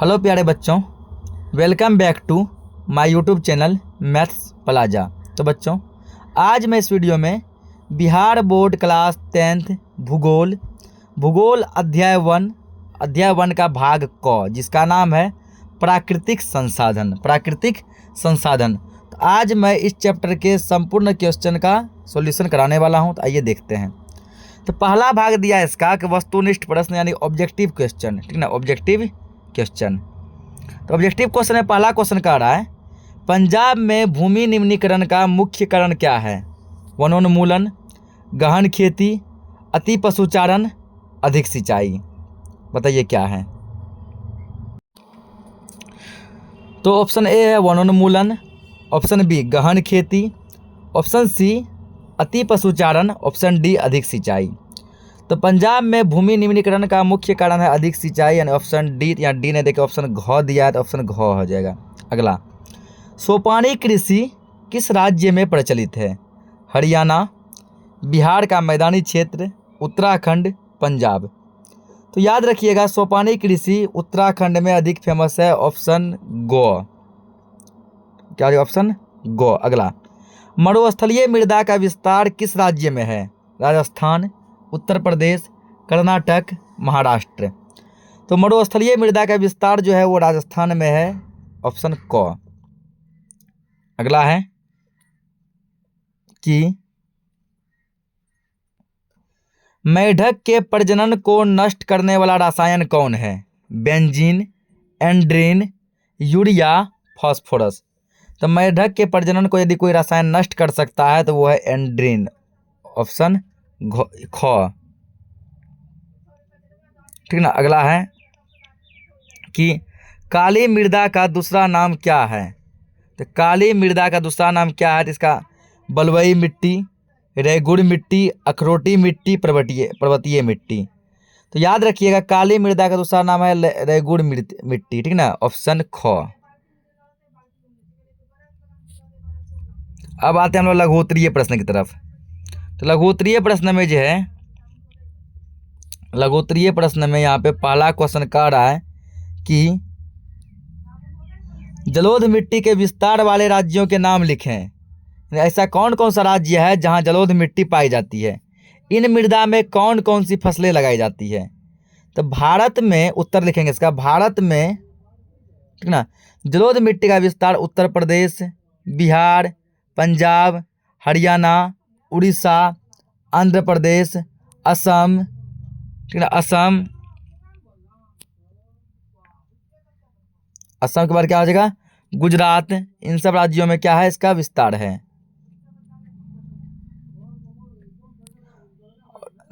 Hello प्यारे बच्चों, welcome back to my YouTube channel maths plaza. तो बच्चों, आज मैं इस वीडियो में बिहार बोर्ड क्लास 10th भूगोल अध्याय वन का भाग क, जिसका नाम है प्राकृतिक संसाधन। तो आज मैं इस चैप्टर के संपूर्ण क्वेश्चन का सॉल्यूशन कराने वाला हूं। तो आइए देखते हैं। तो पहला भाग दिया है इसका कि वस्तुनिष्ठ प्रश्न यानी ऑब्जेक्टिव क्वेश्चन, ठीक ना, ऑब्जेक्टिव क्वेश्चन। तो ऑब्जेक्टिव क्वेश्चन में पहला क्वेश्चन कह रहा है, पंजाब में भूमि निम्नीकरण का मुख्य कारण क्या है? वनोन्मूलन, गहन खेती, अति पशुचारण, अधिक सिंचाई। बताइए क्या है। तो ऑप्शन ए है वनोन्मूलन, ऑप्शन बी गहन खेती, ऑप्शन सी अति पशुचारण, ऑप्शन डी अधिक सिंचाई। तो पंजाब में भूमि निम्नीकरण का मुख्य कारण है अधिक सिंचाई, यानी ऑप्शन डी। या डी ने देखिए ऑप्शन घ दिया है तो ऑप्शन घ हो जाएगा। अगला, सोपानी कृषि किस राज्य में प्रचलित है? हरियाणा, बिहार का मैदानी क्षेत्र, उत्तराखंड, पंजाब। तो याद रखिएगा, सोपानी कृषि उत्तराखंड में अधिक फेमस है, ऑप्शन गो। क्या है ऑप्शन गो। अगला, मरुस्थलीय मृदा का विस्तार किस राज्य में है? राजस्थान, उत्तर प्रदेश, कर्नाटक, महाराष्ट्र। तो मरुस्थलीय मृदा का विस्तार जो है वो राजस्थान में है, ऑप्शन क। अगला है कि मेढक के प्रजनन को नष्ट करने वाला रसायन कौन है? बेंजीन, एंड्रीन, यूरिया, फास्फोरस। तो मेढक के प्रजनन को यदि कोई रसायन नष्ट कर सकता है तो वो है एंड्रीन, ऑप्शन ख, ठीक ना। अगला है कि काली मृदा का दूसरा नाम क्या है? तो काली मृदा का दूसरा नाम क्या है? तो इसका बलुई मिट्टी, रेगुड़ मिट्टी, अखरोटी मिट्टी, पर्वतीय मिट्टी। तो याद रखिएगा, काली मृदा का दूसरा नाम है रेगुड़ मिट्टी, ठीक ना, ऑप्शन ख। अब आते हैं हम लोग लघुत्तरीय प्रश्न की तरफ। तो लघुत्तरीय प्रश्न में जो है, लघुत्तरीय प्रश्न में यहाँ पे पहला क्वेश्चन कह रहा है कि जलोढ़ मिट्टी के विस्तार वाले राज्यों के नाम लिखें। ऐसा कौन कौन सा राज्य है जहाँ जलोढ़ मिट्टी पाई जाती है? इन मृदा में कौन कौन सी फसलें लगाई जाती है? तो भारत में, उत्तर लिखेंगे इसका, भारत में, ठीक ना, जलोढ़ मिट्टी का विस्तार उत्तर प्रदेश, बिहार, पंजाब, हरियाणा, उड़ीसा, आंध्र प्रदेश, असम, ठीक है, असम के बाद क्या हो जाएगा? गुजरात। इन सब राज्यों में क्या है, इसका विस्तार है।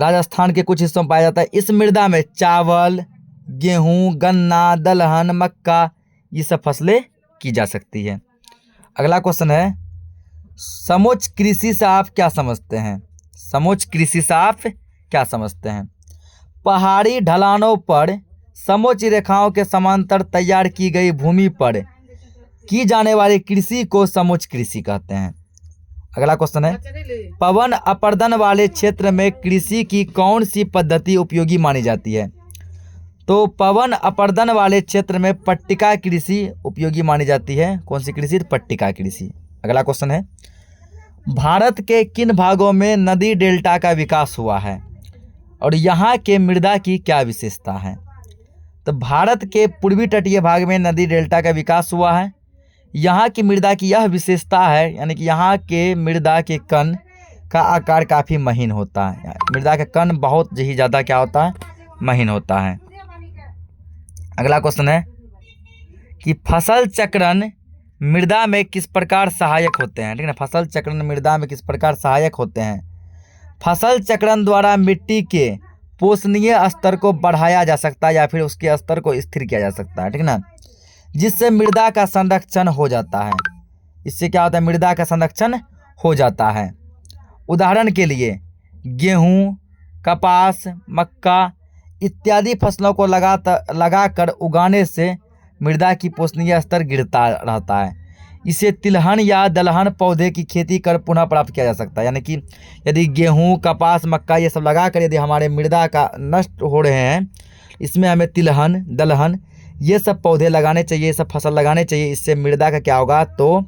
राजस्थान के कुछ हिस्सों में पाया जाता है। इस मृदा में चावल, गेहूं, गन्ना, दलहन, मक्का, ये सब फसलें की जा सकती है। अगला क्वेश्चन है, समोच्च कृषि से आप क्या समझते हैं? समोच्च कृषि से आप क्या समझते हैं? पहाड़ी ढलानों पर समोच्च रेखाओं के समांतर तैयार की गई भूमि पर की जाने वाली कृषि को समोच्च कृषि कहते हैं। अगला क्वेश्चन है, पवन अपर्दन वाले क्षेत्र में कृषि की कौन सी पद्धति उपयोगी मानी जाती है? तो पवन अपर्दन वाले क्षेत्र में पट्टिका कृषि उपयोगी मानी जाती है। कौन सी कृषि? पट्टिका कृषि। अगला क्वेश्चन है, भारत के किन भागों में नदी डेल्टा का विकास हुआ है और यहाँ के मृदा की क्या विशेषता है? तो भारत के पूर्वी तटीय भाग में नदी डेल्टा का विकास हुआ है। यहाँ की मृदा की यह विशेषता है, यानी कि यहाँ के मृदा के कण का आकार काफ़ी महीन होता है। मृदा का कण बहुत ही ज़्यादा क्या होता है? महीन होता है। अगला क्वेश्चन है कि फसल चक्रण मृदा में किस प्रकार सहायक होते हैं? ठीक है ना, फसल चक्रण मृदा में किस प्रकार सहायक होते हैं? फसल चक्रण द्वारा मिट्टी के पोषणीय स्तर को बढ़ाया जा सकता है या फिर उसके स्तर को स्थिर किया जा सकता है, ठीक ना, जिससे मृदा का संरक्षण हो जाता है। इससे क्या होता है? मृदा का संरक्षण हो जाता है। उदाहरण के लिए गेहूं, कपास, मक्का इत्यादि फसलों को लगाकर उगाने से मृदा की पोषणीय स्तर गिरता रहता है। इसे तिलहन या दलहन पौधे की खेती कर पुनः प्राप्त किया जा सकता है। यानी कि यदि गेहूं, कपास, मक्का ये सब लगाकर यदि हमारे मृदा का नष्ट हो रहे हैं, इसमें हमें तिलहन, दलहन ये सब पौधे लगाने चाहिए, ये सब फसल लगाने चाहिए। इससे मृदा का क्या होगा, तो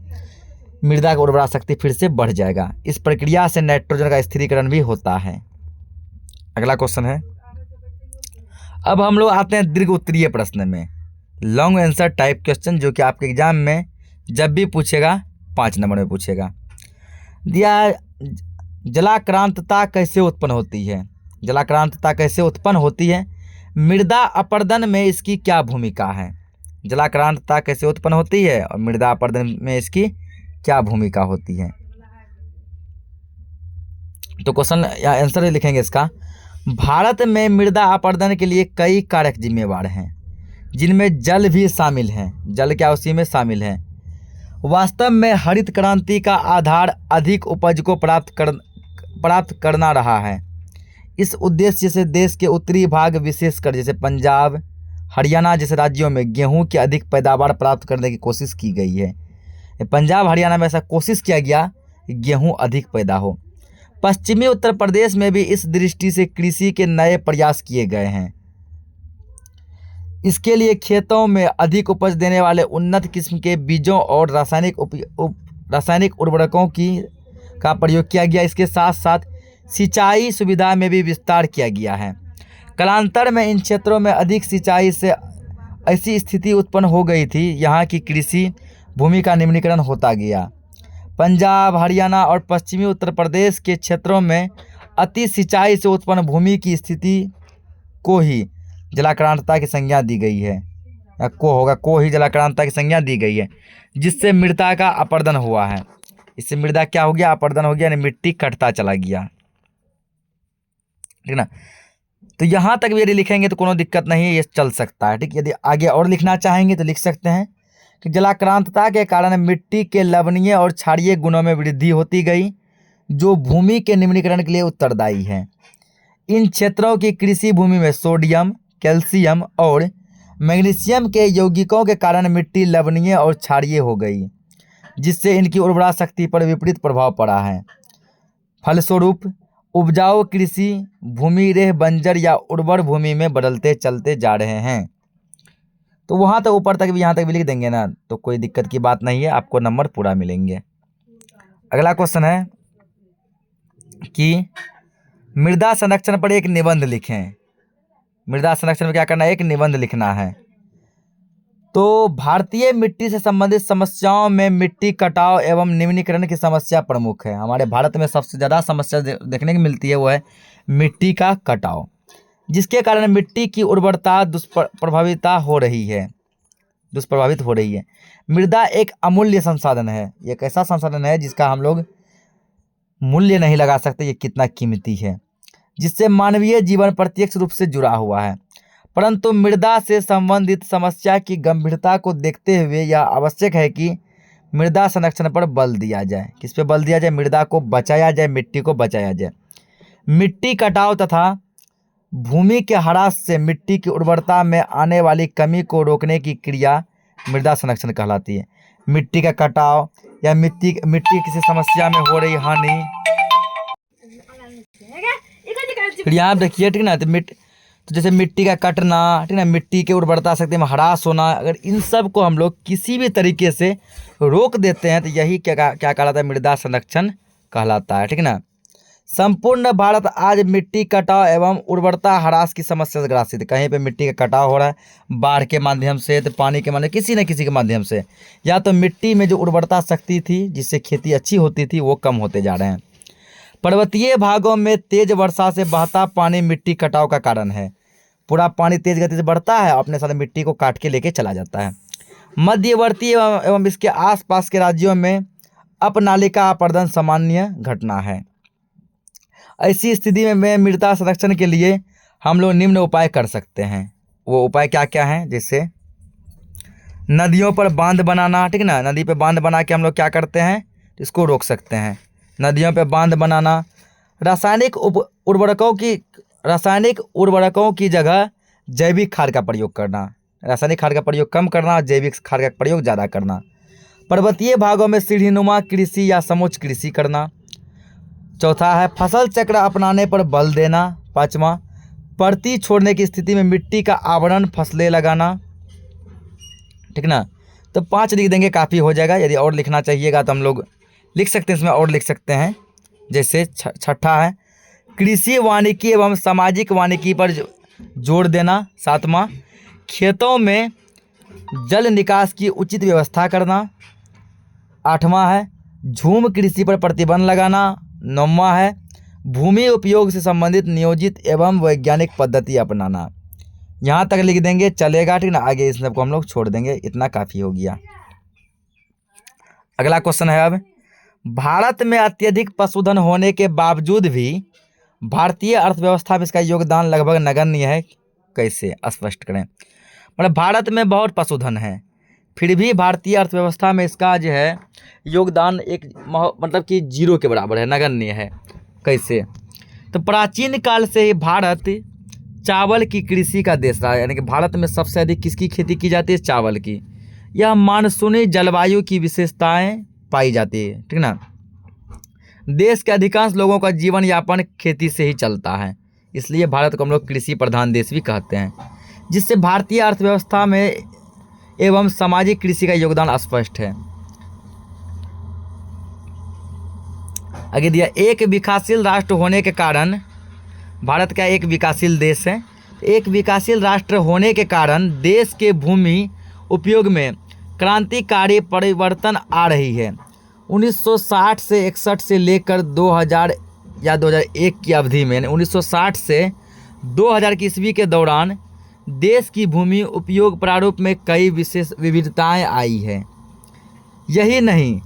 मृदा का उर्वरा शक्ति फिर से बढ़ जाएगा। इस प्रक्रिया से नाइट्रोजन का स्थिरीकरण भी होता है। अगला क्वेश्चन है, अब हम लोग आते हैं दीर्घ उत्तरीय प्रश्न में, लॉन्ग आंसर टाइप क्वेश्चन, जो कि आपके एग्जाम में जब भी पूछेगा 5 नंबर में पूछेगा। दिया जलाक्रांतता कैसे उत्पन्न होती है। जलाक्रांतता कैसे उत्पन्न होती है, मृदा अपरदन में इसकी क्या भूमिका है। जलाक्रांतता कैसे उत्पन्न होती है और मृदा अपरदन में इसकी क्या भूमिका होती है। तो क्वेश्चन या आंसर लिखेंगे इसका, भारत में मृदा अपरदन के लिए कई कारक जिम्मेवार हैं, जिनमें जल भी शामिल है। जल क्या उसी में शामिल है। वास्तव में हरित क्रांति का आधार अधिक उपज को प्राप्त करना रहा है। इस उद्देश्य से देश के उत्तरी भाग, विशेषकर जैसे पंजाब, हरियाणा जैसे राज्यों में गेहूं की अधिक पैदावार प्राप्त करने की कोशिश की गई है। पंजाब हरियाणा में ऐसा कोशिश किया गया कि गेहूं अधिक पैदा हो। पश्चिमी उत्तर प्रदेश में भी इस दृष्टि से कृषि के नए प्रयास किए गए हैं। इसके लिए खेतों में अधिक उपज देने वाले उन्नत किस्म के बीजों और रासायनिक उर्वरकों का प्रयोग किया गया। इसके साथ साथ सिंचाई सुविधा में भी विस्तार किया गया है। कालांतर में इन क्षेत्रों में अधिक सिंचाई से ऐसी स्थिति उत्पन्न हो गई थी, यहाँ की कृषि भूमि का निम्नीकरण होता गया। पंजाब, हरियाणा और पश्चिमी उत्तर प्रदेश के क्षेत्रों में अति सिंचाई से उत्पन्न भूमि की स्थिति को ही जलाक्रांतता की संज्ञा दी गई है, या को ही जलाक्रांतता की संज्ञा दी गई है, जिससे मृदा का अपरदन हुआ है। इससे मृदा क्या हो गया, अपरदन हो गया, यानी मिट्टी कटता चला गया, ठीक ना। तो यहाँ तक भी यदि लिखेंगे तो कोनो दिक्कत नहीं है, ये चल सकता है, ठीक। यदि आगे और लिखना चाहेंगे तो लिख सकते हैं कि जलाक्रांतता के कारण मिट्टी के लवणीय और क्षारीय गुणों में वृद्धि होती गई, जो भूमि के निम्नीकरण के लिए उत्तरदायी है। इन क्षेत्रों की कृषि भूमि में सोडियम, कैल्शियम और मैग्नीशियम के यौगिकों के कारण मिट्टी लवणीय और क्षारीय हो गई, जिससे इनकी उर्वरा शक्ति पर विपरीत प्रभाव पड़ा है। फलस्वरूप उपजाऊ कृषि भूमि रेह बंजर या उर्वर भूमि में बदलते चलते जा रहे हैं। तो वहाँ तक ऊपर तक भी, यहाँ तक भी लिख देंगे ना, तो कोई दिक्कत की बात नहीं है, आपको नंबर पूरा मिलेंगे। अगला क्वेश्चन है कि मृदा संरक्षण पर एक निबंध लिखें। मृदा संरक्षण में क्या करना है, एक निबंध लिखना है। तो भारतीय मिट्टी से संबंधित समस्याओं में मिट्टी कटाव एवं निम्नीकरण की समस्या प्रमुख है। हमारे भारत में सबसे ज़्यादा समस्या देखने को मिलती है, वो है मिट्टी का कटाव, जिसके कारण मिट्टी की उर्वरता दुष्प्रभावित हो रही है। मृदा एक अमूल्य संसाधन है। ये एक ऐसा संसाधन है जिसका हम लोग मूल्य नहीं लगा सकते, ये कितना कीमती है, जिससे मानवीय जीवन प्रत्यक्ष रूप से जुड़ा हुआ है। परंतु मृदा से संबंधित समस्या की गंभीरता को देखते हुए यह आवश्यक है कि मृदा संरक्षण पर बल दिया जाए। किस पे बल दिया जाए, मृदा को बचाया जाए, मिट्टी को बचाया जाए। मिट्टी कटाव तथा भूमि के ह्रास से मिट्टी की उर्वरता में आने वाली कमी को रोकने की क्रिया मृदा संरक्षण कहलाती है। मिट्टी का कटाव या मिट्टी किसी समस्या में हो रही हानि, फिर यहाँ देखिए, ठीक ना, तो जैसे मिट्टी का कटना, ठीक ना, मिट्टी के उर्वरता शक्ति में ह्रास होना, अगर इन सब को हम लोग किसी भी तरीके से रोक देते हैं तो यही क्या कहलाता है, मृदा संरक्षण कहलाता है, ठीक ना। संपूर्ण भारत आज मिट्टी कटाव एवं उर्वरता ह्रास की समस्या से ग्रसित है। कहीं पे मिट्टी का कटाव हो रहा है, बाढ़ के माध्यम से, तो पानी के माध्यम, किसी न किसी के माध्यम से, या तो मिट्टी में जो उर्वरता शक्ति थी जिससे खेती अच्छी होती थी वो कम होते जा रहे हैं। पर्वतीय भागों में तेज वर्षा से बहता पानी मिट्टी कटाव का कारण है। पूरा पानी तेज गति से बढ़ता है, अपने साथ मिट्टी को काट के लेके चला जाता है। मध्यवर्ती एवं इसके आसपास के राज्यों में अपनालिका अपरदन सामान्य घटना है। ऐसी स्थिति में मृदा संरक्षण के लिए हम लोग निम्न उपाय कर सकते हैं। वो उपाय क्या क्या हैं, जैसे नदियों पर बांध बनाना, ठीक ना, नदी पे बांध बना के हम लोग क्या करते हैं, इसको रोक सकते हैं। नदियों पे बांध बनाना, रासायनिक उर्वरकों की जगह जैविक खाद का प्रयोग करना, रासायनिक खाद का प्रयोग कम करना, जैविक खाद का प्रयोग ज़्यादा करना। पर्वतीय भागों में सीढ़ीनुमा कृषि या समोच्च कृषि करना। चौथा है फसल चक्र अपनाने पर बल देना। पाँचवा, परती छोड़ने की स्थिति में मिट्टी का आवरण फसलें लगाना। ठीक ना। तो 5 लिख देंगे, काफ़ी हो जाएगा। यदि और लिखना चाहिएगा तो हम लोग लिख सकते हैं, इसमें और लिख सकते हैं। जैसे छठा है कृषि वानिकी एवं सामाजिक वानिकी पर जोर देना। 7वां खेतों में जल निकास की उचित व्यवस्था करना। 8वां है झूम कृषि पर प्रतिबंध लगाना। 9वां है भूमि उपयोग से संबंधित नियोजित एवं वैज्ञानिक पद्धति अपनाना। यहाँ तक लिख देंगे, चलेगा, ठीक ना। आगे इस सबको हम लोग छोड़ देंगे, इतना काफ़ी हो गया। अगला क्वेश्चन है अब, भारत में अत्यधिक पशुधन होने के बावजूद भी भारतीय अर्थव्यवस्था में इसका योगदान लगभग नगण्य है। कैसे, स्पष्ट करें। मतलब भारत में बहुत पशुधन है, फिर भी भारतीय अर्थव्यवस्था में इसका जो है योगदान मतलब कि 0 के बराबर है, नगण्य है। कैसे, तो प्राचीन काल से ही भारत चावल की कृषि का देश रहा है। यानी कि भारत में सबसे अधिक किसकी खेती की जाती है? चावल की। यह मानसूनी जलवायु की विशेषताएं पाई जाती है, ठीक ना। देश के अधिकांश लोगों का जीवन यापन खेती से ही चलता है, इसलिए भारत को हम लोग कृषि प्रधान देश भी कहते हैं, जिससे भारतीय अर्थव्यवस्था में एवं सामाजिक कृषि का योगदान स्पष्ट है। आगे दिया, एक विकासशील राष्ट्र होने के कारण, भारत का एक विकासशील देश है, एक विकासशील राष्ट्र होने के कारण देश के भूमि उपयोग में क्रांतिकारी परिवर्तन आ रही है। 1960 से 61 से लेकर 2000 या 2001 की अवधि में, 1960 से 2000 की ईस्वी के दौरान देश की भूमि उपयोग प्रारूप में कई विशेष विविधताएं आई है। यही नहीं,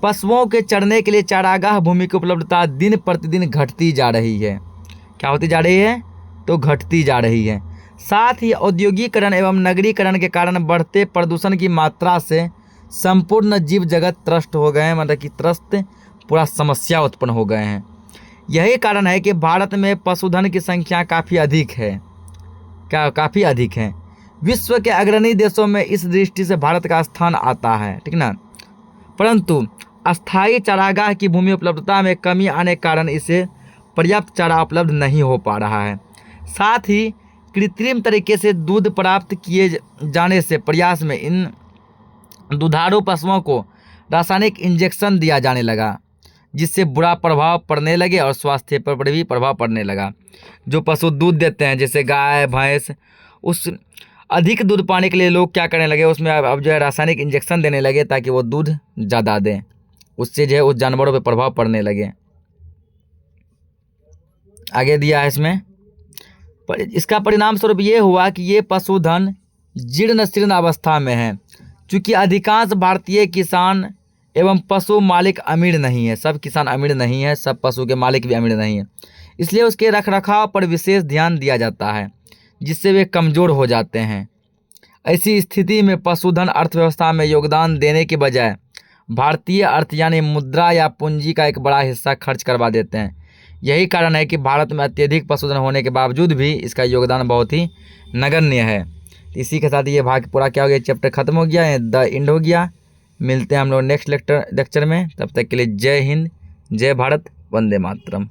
पशुओं के चरने के लिए चारागाह भूमि की उपलब्धता दिन प्रतिदिन घटती जा रही है। क्या होती जा रही है? तो घटती जा रही है। साथ ही औद्योगिकरण एवं नगरीकरण के कारण बढ़ते प्रदूषण की मात्रा से संपूर्ण जीव जगत त्रस्त हो गए हैं, मतलब कि त्रस्त पूरा समस्या उत्पन्न हो गए हैं। यही कारण है कि भारत में पशुधन की संख्या काफ़ी अधिक है। क्या काफ़ी अधिक है? विश्व के अग्रणी देशों में इस दृष्टि से भारत का स्थान आता है, ठीक ना। परंतु अस्थायी चारागाह की भूमि उपलब्धता में कमी आने के कारण इसे पर्याप्त चारा उपलब्ध नहीं हो पा रहा है। साथ ही कृत्रिम तरीके से दूध प्राप्त किए जाने से प्रयास में इन दुधारू पशुओं को रासायनिक इंजेक्शन दिया जाने लगा, जिससे बुरा प्रभाव पड़ने लगे और स्वास्थ्य पर भी प्रभाव पड़ने लगा। जो पशु दूध देते हैं, जैसे गाय भैंस, उस अधिक दूध पाने के लिए लोग क्या करने लगे, उसमें अब जो है रासायनिक इंजेक्शन देने लगे ताकि वो दूध ज़्यादा दें। उससे जो है उस जानवरों पर प्रभाव पड़ने लगे। आगे दिया है इसमें, पर इसका परिणाम स्वरूप ये हुआ कि ये पशुधन जीर्ण शीर्ण अवस्था में है। चूँकि अधिकांश भारतीय किसान एवं पशु मालिक अमीर नहीं है, सब किसान अमीर नहीं है, सब पशु के मालिक भी अमीर नहीं है, इसलिए उसके रखरखाव पर विशेष ध्यान दिया जाता है, जिससे वे कमज़ोर हो जाते हैं। ऐसी स्थिति में पशुधन अर्थव्यवस्था में योगदान देने के बजाय भारतीय अर्थ यानी मुद्रा या पूंजी का एक बड़ा हिस्सा खर्च करवा देते हैं। यही कारण है कि भारत में अत्यधिक पशुधन होने के बावजूद भी इसका योगदान बहुत ही नगण्य है। इसी के साथ ये भाग पूरा क्या हो गया, चैप्टर खत्म हो गया, द एंड हो गया। मिलते हैं हम लोग नेक्स्ट लेक्चर में। तब तक के लिए जय हिंद, जय भारत, वंदे मातरम।